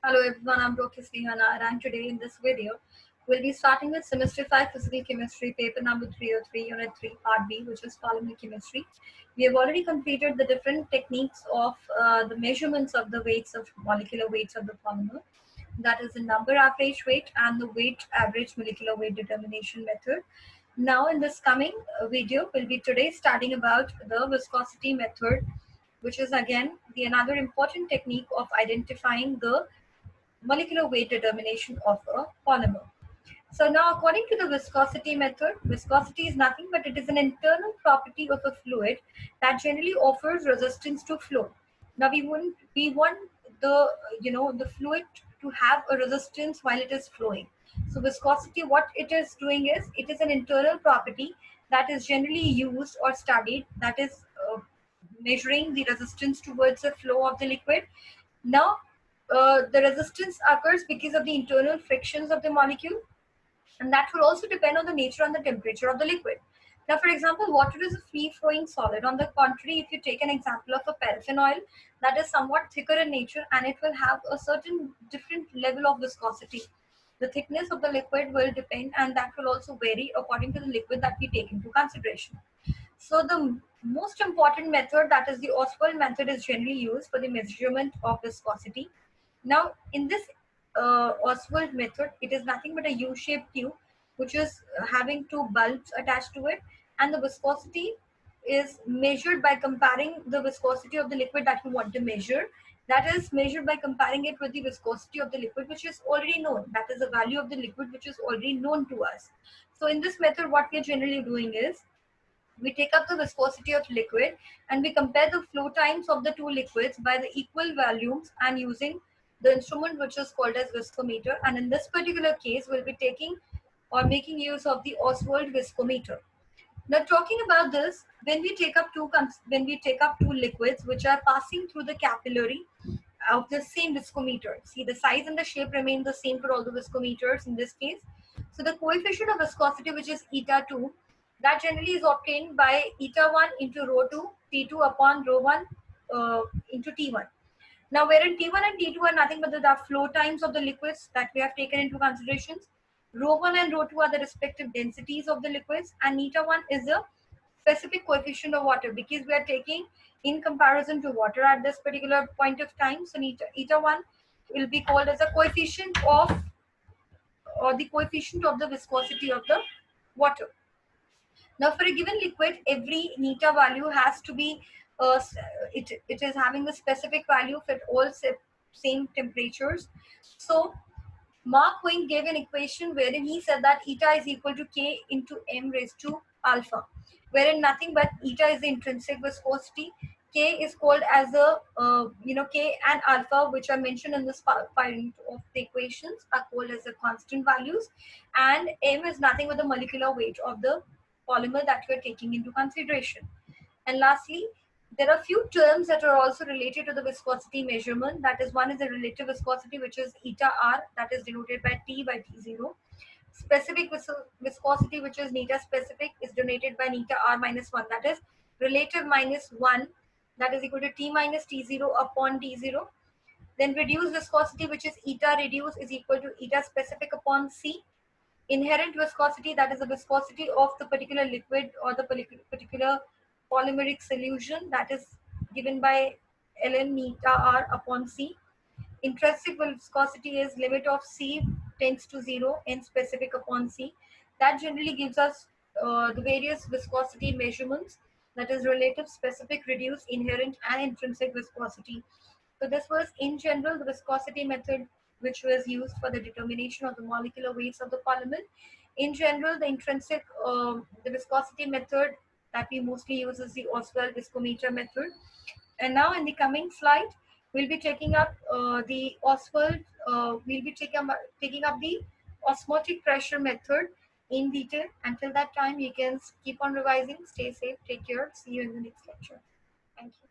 Hello everyone, I'm Dr. Sneha and today in this video, we'll be starting with semester 5 physical chemistry paper number 303 unit 3 part B, which is polymer chemistry. We have already completed the different techniques of the measurements of the weights of molecular weights of the polymer. That is the number average weight and the weight average molecular weight determination method. Now in this coming video, we'll be today studying about the viscosity method, which is again the another important technique of identifying the molecular weight determination of a polymer. So now according to the viscosity method, viscosity is nothing but it is an internal property of a fluid that generally offers resistance to flow. Now we want the fluid to have a resistance while it is flowing. So viscosity, what it is doing is it is an internal property that is generally used or studied, that is measuring the resistance towards the flow of the liquid. Now the resistance occurs because of the internal frictions of the molecule, and that will also depend on the nature and the temperature of the liquid. Now, for example, water is a free-flowing solid. On the contrary, if you take an example of a paraffin oil, that is somewhat thicker in nature and it will have a certain different level of viscosity. The thickness of the liquid will depend, and that will also vary according to the liquid that we take into consideration. So the most important method, that is the Ostwald method, is generally used for the measurement of viscosity. Now, in this Ostwald method, it is nothing but a U-shaped tube which is having two bulbs attached to it, and the viscosity is measured by comparing the viscosity of the liquid that you want to measure. That is measured by comparing it with the viscosity of the liquid which is already known. That is the value of the liquid which is already known to us. So in this method, what we are generally doing is we take up the viscosity of liquid and we compare the flow times of the two liquids by the equal volumes and using the instrument which is called as viscometer. And in this particular case, we'll be taking or making use of the Ostwald viscometer. Now, talking about this, when we take up two liquids which are passing through the capillary of the same viscometer, see, the size and the shape remain the same for all the viscometers in this case. So the coefficient of viscosity, which is eta 2, that generally is obtained by eta 1 into rho 2 T2 upon rho 1 into T1. Now, wherein T1 and T2 are nothing but the flow times of the liquids that we have taken into considerations. Rho 1 and rho 2 are the respective densities of the liquids, and eta 1 is the specific coefficient of water, because we are taking in comparison to water at this particular point of time. So eta 1 will be called as a coefficient of, or the coefficient of the viscosity of the water. Now, for a given liquid, every neta value has to be, it is having a specific value for all same temperatures. So, Mark Wing gave an equation wherein he said that eta is equal to K into M raised to alpha, wherein nothing but eta is the intrinsic viscosity. K is called as a, K and alpha, which are mentioned in this part of the equations, are called as the constant values, and M is nothing but the molecular weight of the polymer that we are taking into consideration. And lastly, there are few terms that are also related to the viscosity measurement. That is, one is the relative viscosity, which is eta R, that is denoted by T by T0. Specific viscosity, which is neta specific, is denoted by neta R minus 1, that is relative minus 1, that is equal to T minus T0 upon T0. Then reduced viscosity, which is eta reduced, is equal to eta specific upon C. Inherent viscosity, that is the viscosity of the particular liquid or the particular polymeric solution, that is given by ln neta R upon C. Intrinsic viscosity is limit of C tends to 0 n specific upon C. That generally gives us the various viscosity measurements, that is relative, specific, reduced, inherent and intrinsic viscosity. So this was in general the viscosity method which was used for the determination of the molecular weights of the polymer. In general, the viscosity method that we mostly use is the Ostwald viscometer method. And now in the coming slide, we'll be taking up the Ostwald, we'll be taking up the osmotic pressure method in detail. Until that time, you can keep on revising. Stay safe, take care, see you in the next lecture. Thank you.